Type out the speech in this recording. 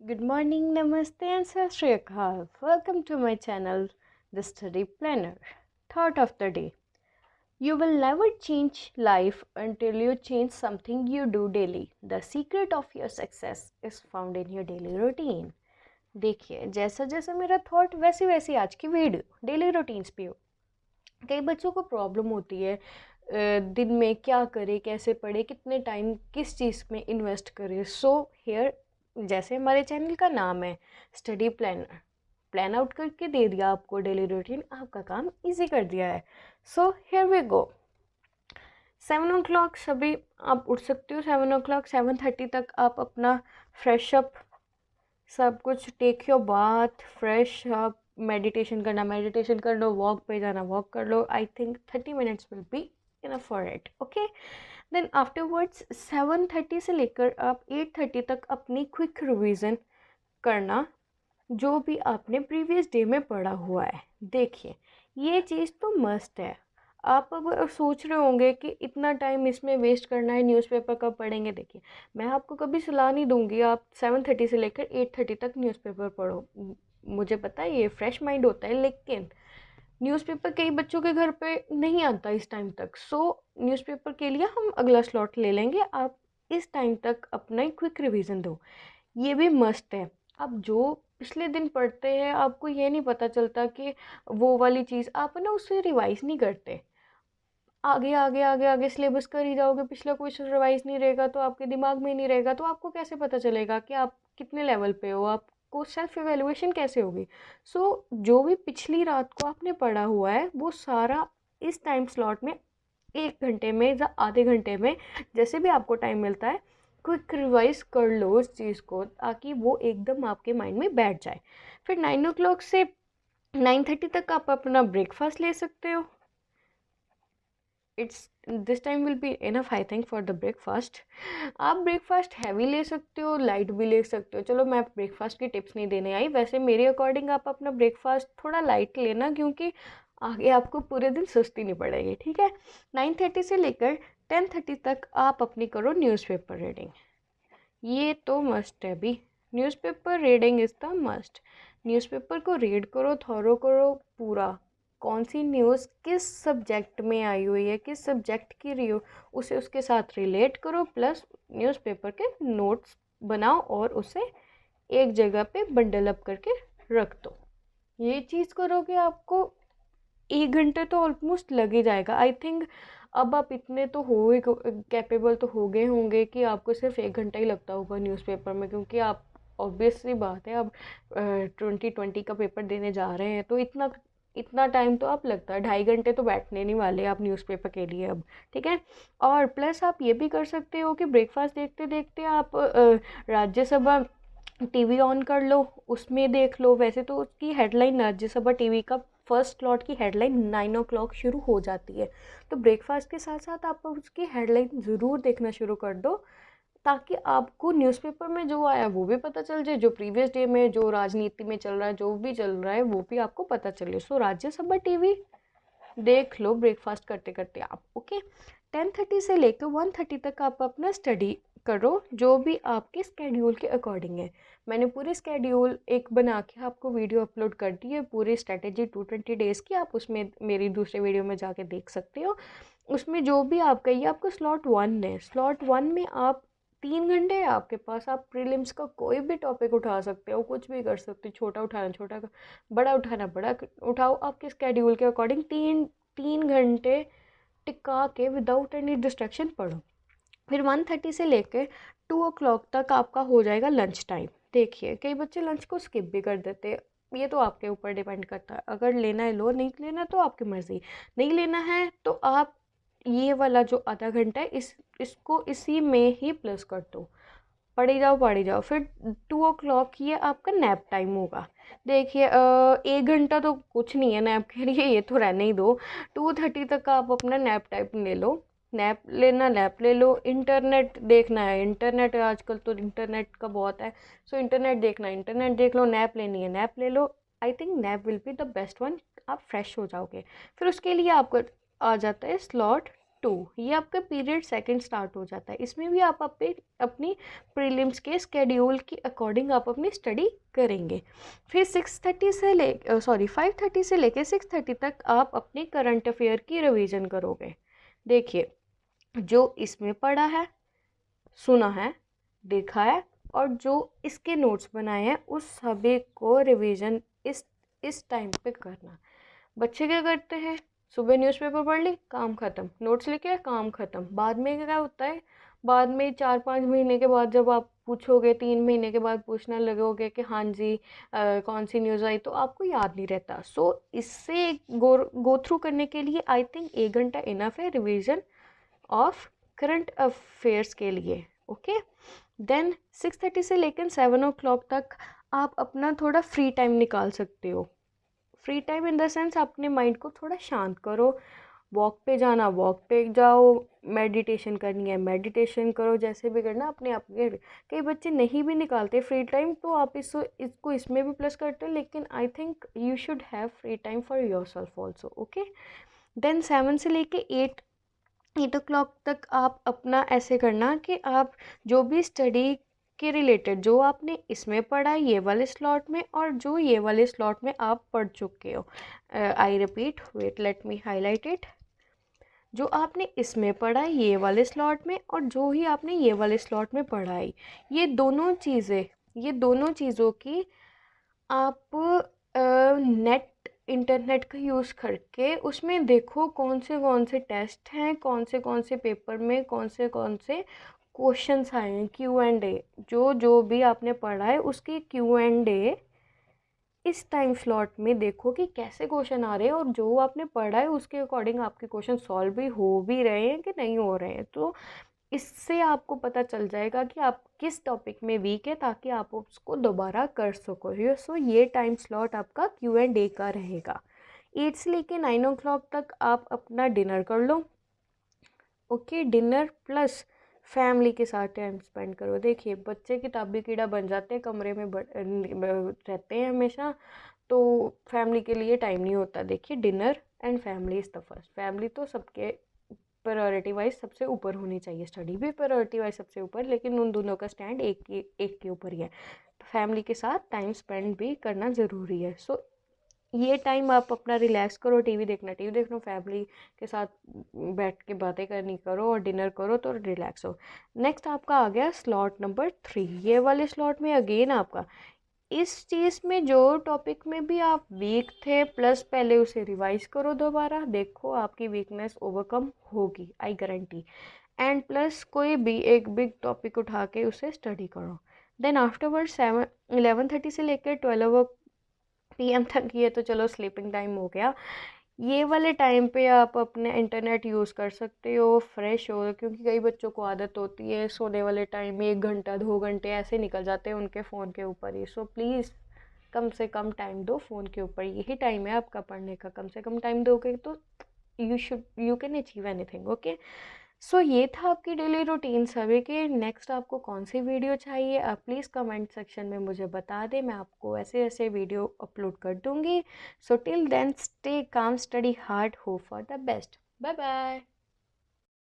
Good morning, namaste and sat shri akal. Welcome to my channel, The Study Planner. Thought of the day. You will never change life until you change something you do daily. The secret of your success is found in your daily routine. देखिए, जैसा जैसा मेरा thought वैसी वैसी आज की video daily routines पे हो। कई बच्चों को प्रॉब्लम होती है दिन में क्या करे, कैसे पढ़े, कितने टाइम किस चीज़ में इन्वेस्ट करे। सो हेयर जैसे हमारे चैनल का नाम है स्टडी प्लानर, प्लान आउट करके दे दिया आपको डेली रूटीन, आपका काम इजी कर दिया है। So here we go. 7 o'clock सभी आप उठ सकते हो। 7 o'clock 7:30 तक आप अपना फ्रेश अप सब कुछ, take your bath, fresh up, meditation करना मेडिटेशन कर लो, वॉक पे जाना वॉक कर लो। I think 30 minutes will be enough for it. Okay, then afterwards 7:30 से लेकर आप 8:30 तक अपनी क्विक रिवीजन करना, जो भी आपने प्रीवियस डे में पढ़ा हुआ है। देखिए, ये चीज़ तो मस्ट है। आप अब सोच रहे होंगे कि इतना टाइम इसमें वेस्ट करना है, न्यूज़पेपर कब पढ़ेंगे। देखिए, मैं आपको कभी सलाह नहीं दूंगी आप 7:30 से लेकर 8:30 तक न्यूज़पेपर पढ़ो। मुझे पता है ये फ्रेश माइंड होता है, लेकिन न्यूज़पेपर कई बच्चों के घर पे नहीं आता इस टाइम तक। सो न्यूज़पेपर के लिए हम अगला स्लॉट ले लेंगे। आप इस टाइम तक अपना क्विक रिवीजन दो, ये भी मस्ट है। आप जो पिछले दिन पढ़ते हैं, आपको ये नहीं पता चलता कि वो वाली चीज़ आप ना उससे रिवाइज नहीं करते। आगे आगे आगे आगे सिलेबस कर ही जाओगे, पिछला क्वेश्चन रिवाइज नहीं रहेगा तो आपके दिमाग में नहीं रहेगा, तो आपको कैसे पता चलेगा कि आप कितने लेवल पे हो, आपको सेल्फ इवेल्युएशन कैसे होगी। सो जो भी पिछली रात को आपने पढ़ा हुआ है वो सारा इस टाइम स्लॉट में 1 घंटे में या आधे घंटे में, जैसे भी आपको टाइम मिलता है, क्विक रिवाइज कर लो उस चीज़ को, ताकि वो एकदम आपके माइंड में बैठ जाए। फिर 9 o'clock से 9:30 तक आप अपना ब्रेकफास्ट ले सकते हो। It's this time will be enough I think for the breakfast. आप ब्रेकफास्ट हैवी ले सकते हो, लाइट भी ले सकते हो। चलो, मैं ब्रेकफास्ट की टिप्स नहीं देने आई, वैसे मेरे अकॉर्डिंग आप अपना ब्रेकफास्ट थोड़ा लाइट लेना, क्योंकि आगे आपको पूरे दिन सुस्ती नहीं पड़ेगी। ठीक है, 9:30 से लेकर 10:30 तक आप अपनी करो न्यूज़पेपर रीडिंग। ये तो मस्ट है भी, newspaper reading is the must. Newspaper को रीड करो, थॉरो करो पूरा, कौन सी न्यूज़ किस सब्जेक्ट में आई हुई है, किस सब्जेक्ट की रही हो, उसे उसके साथ रिलेट करो, प्लस न्यूज़पेपर के नोट्स बनाओ और उसे एक जगह पे बंडल अप करके रख दो। ये चीज़ करोगे आपको 1 घंटे तो ऑलमोस्ट लग ही जाएगा आई थिंक। अब आप इतने तो हो ही कैपेबल तो हो गए होंगे कि आपको सिर्फ 1 घंटा ही लगता होगा न्यूज़पेपर में, क्योंकि आप ऑब्वियस सी बात है अब 2020 का पेपर देने जा रहे हैं, तो इतना इतना टाइम तो आप लगता है। 2.5 घंटे तो बैठने नहीं वाले आप न्यूज़पेपर के लिए अब। ठीक है, और प्लस आप ये भी कर सकते हो कि ब्रेकफास्ट देखते देखते आप राज्यसभा टीवी ऑन कर लो, उसमें देख लो। वैसे तो उसकी हेडलाइन, राज्यसभा टीवी का फर्स्ट स्लॉट की हेडलाइन 9 o'clock शुरू हो जाती है, तो ब्रेकफास्ट के साथ साथ आप उसकी हेडलाइन ज़रूर देखना शुरू कर दो, ताकि आपको न्यूज़पेपर में जो आया वो भी पता चल जाए, जो प्रीवियस डे में जो राजनीति में चल रहा है, जो भी चल रहा है वो भी आपको पता चले। सो राज्यसभा टीवी देख लो ब्रेकफास्ट करते करते आप। ओके, 10:30 से लेकर 1:30 तक आप अपना स्टडी करो, जो भी आपके स्केड्यूल के अकॉर्डिंग है। मैंने पूरी स्केड्यूल एक बना के आपको वीडियो अपलोड कर दी है, पूरी स्ट्रेटेजी 220 डेज़ की। आप उसमें मेरी दूसरे वीडियो में जाके देख सकते हो। उसमें जो भी आपका, ये आपका स्लॉट 1 है, स्लॉट 1 में आप 3 घंटे है आपके पास। आप प्रीलिम्स का कोई भी टॉपिक उठा सकते हो, कुछ भी कर सकते हो, छोटा उठाना छोटा, बड़ा उठाना बड़ा उठाओ, आपके स्केड्यूल के अकॉर्डिंग 3 घंटे टिका के विदाउट एनी डिस्ट्रैक्शन पढ़ो। फिर 1:30 से लेकर 2 o'clock तक आपका हो जाएगा लंच टाइम। देखिए, कई बच्चे लंच को स्किप भी कर देते हैं, ये तो आपके ऊपर डिपेंड करता है। अगर लेना है लो, नहीं लेना तो आपकी मर्ज़ी। नहीं लेना है तो आप ये वाला जो आधा घंटा है इसको इसी में ही प्लस कर दो, पढ़ी जाओ पढ़ी जाओ। फिर 2 o'clock ये आपका नैप टाइम होगा। देखिए, 1 घंटा तो कुछ नहीं है नैप के लिए, ये तो रहने ही दो। 2:30 तक आप अपना नैप टाइम ले लो, नैप लेना नैप ले लो। इंटरनेट देखना है, इंटरनेट आजकल तो इंटरनेट का बहुत है, सो इंटरनेट देखना है इंटरनेट देख लो, नैप लेनी है नैप ले लो। I think nap will be the best one, आप फ्रेश हो जाओगे। फिर उसके लिए आपको आ जाता है स्लॉट 2, ये आपका पीरियड सेकंड स्टार्ट हो जाता है। इसमें भी आप अपनी प्रीलिम्स के स्केड्यूल के अकॉर्डिंग आप अपनी स्टडी करेंगे। फिर 5:30 से लेके 6:30 तक आप अपने करंट अफेयर की रिवीजन करोगे। देखिए, जो इसमें पढ़ा है, सुना है, देखा है और जो इसके नोट्स बनाए हैं उस सभी को रिवीजन इस टाइम पे करना। बच्चे क्या करते हैं, सुबह न्यूज़पेपर पढ़ ली, काम खत्म, नोट्स लिखे, काम खत्म। बाद में क्या होता है, बाद में 4-5 महीने के बाद जब आप पूछोगे, 3 महीने के बाद पूछने लगोगे कि हाँ जी कौन सी न्यूज़ आई, तो आपको याद नहीं रहता। सो इससे गो थ्रू करने के लिए आई थिंक 1 घंटा इनफ है रिवीजन ऑफ करंट अफेयर्स के लिए। ओके, देन 6:30 से लेकर 7 o'clock तक आप अपना थोड़ा फ्री टाइम निकाल सकते हो। Free time in the sense अपने माइंड को थोड़ा शांत करो, वॉक पे जाना वॉक पे जाओ, मेडिटेशन करनी है मेडिटेशन करो, जैसे भी करना अपने आप के। कई बच्चे नहीं भी निकालते फ्री टाइम, तो आप इसको इसमें भी प्लस करते हो, लेकिन I think you should have free time for yourself also. Okay, then 7 से लेके 8 o'clock तक आप अपना ऐसे करना कि आप जो भी स्टडी के रिलेटेड जो आपने इसमें पढ़ा है ये वाले स्लॉट में, और जो ये वाले स्लॉट में आप पढ़ चुके हो, I repeat, wait let me highlight it, जो आपने इसमें पढ़ा है ये वाले स्लॉट में और जो ही आपने ये वाले स्लॉट में पढ़ा है, ये दोनों चीज़ों की आप नेट इंटरनेट का यूज़ करके उसमें देखो कौन से टेस्ट हैं, कौन से पेपर में कौन से क्वेश्चंस आए हैं। Q&A, जो भी आपने पढ़ा है उसके Q&A इस टाइम स्लॉट में देखो कि कैसे क्वेश्चन आ रहे हैं, और जो आपने पढ़ा है उसके अकॉर्डिंग आपके क्वेश्चन सॉल्व भी हो भी रहे हैं कि नहीं हो रहे हैं। तो इससे आपको पता चल जाएगा कि आप किस टॉपिक में वीक है, ताकि आप उसको दोबारा कर सको। सो ये टाइम स्लॉट आपका Q&A का रहेगा। 8 से लेके 9 o'clock तक आप अपना डिनर कर लो। ओके, डिनर प्लस फैमिली के साथ टाइम स्पेंड करो। देखिए, बच्चे किताबी कीड़ा बन जाते हैं, कमरे में रहते हैं हमेशा, तो फैमिली के लिए टाइम नहीं होता। देखिए, dinner and family is the first. Family तो सबके प्रायोरिटी वाइज सबसे ऊपर होनी चाहिए, स्टडी भी प्रायोरिटी वाइज सबसे ऊपर, लेकिन उन दोनों का स्टैंड एक के ऊपर ही है। तो फैमिली के साथ टाइम स्पेंड भी करना ज़रूरी है। सो ये टाइम आप अपना रिलैक्स करो, टीवी देखना, फैमिली के साथ बैठ के बातें करनी करो और डिनर करो तो रिलैक्स हो। नेक्स्ट आपका आ गया स्लॉट नंबर 3। ये वाले स्लॉट में अगेन आपका इस चीज़ में जो टॉपिक में भी आप वीक थे, प्लस पहले उसे रिवाइज करो दोबारा, देखो आपकी वीकनेस ओवरकम होगी, आई गारंटी। एंड प्लस कोई भी एक बिग टॉपिक उठा के उसे स्टडी करो। देन आफ्टरवर्ड 11:30 से लेकर 12 PM तक, ये तो चलो स्लीपिंग टाइम हो गया। ये वाले टाइम पे आप अपने इंटरनेट यूज़ कर सकते हो, फ्रेश हो, क्योंकि कई बच्चों को आदत होती है सोने वाले टाइम में 1 घंटा 2 घंटे ऐसे निकल जाते हैं उनके फ़ोन के ऊपर ही। सो प्लीज़ कम से कम टाइम दो फ़ोन के ऊपर, यही टाइम है आपका पढ़ने का। कम से कम टाइम दोगे तो you can achieve anything. Okay, so ये था आपकी डेली रूटीन सभी के। नेक्स्ट आपको कौन सी वीडियो चाहिए आप प्लीज़ कमेंट सेक्शन में मुझे बता दें, मैं आपको ऐसे ऐसे वीडियो अपलोड कर दूँगी। So till then stay calm, study hard, hope for the best. Bye bye.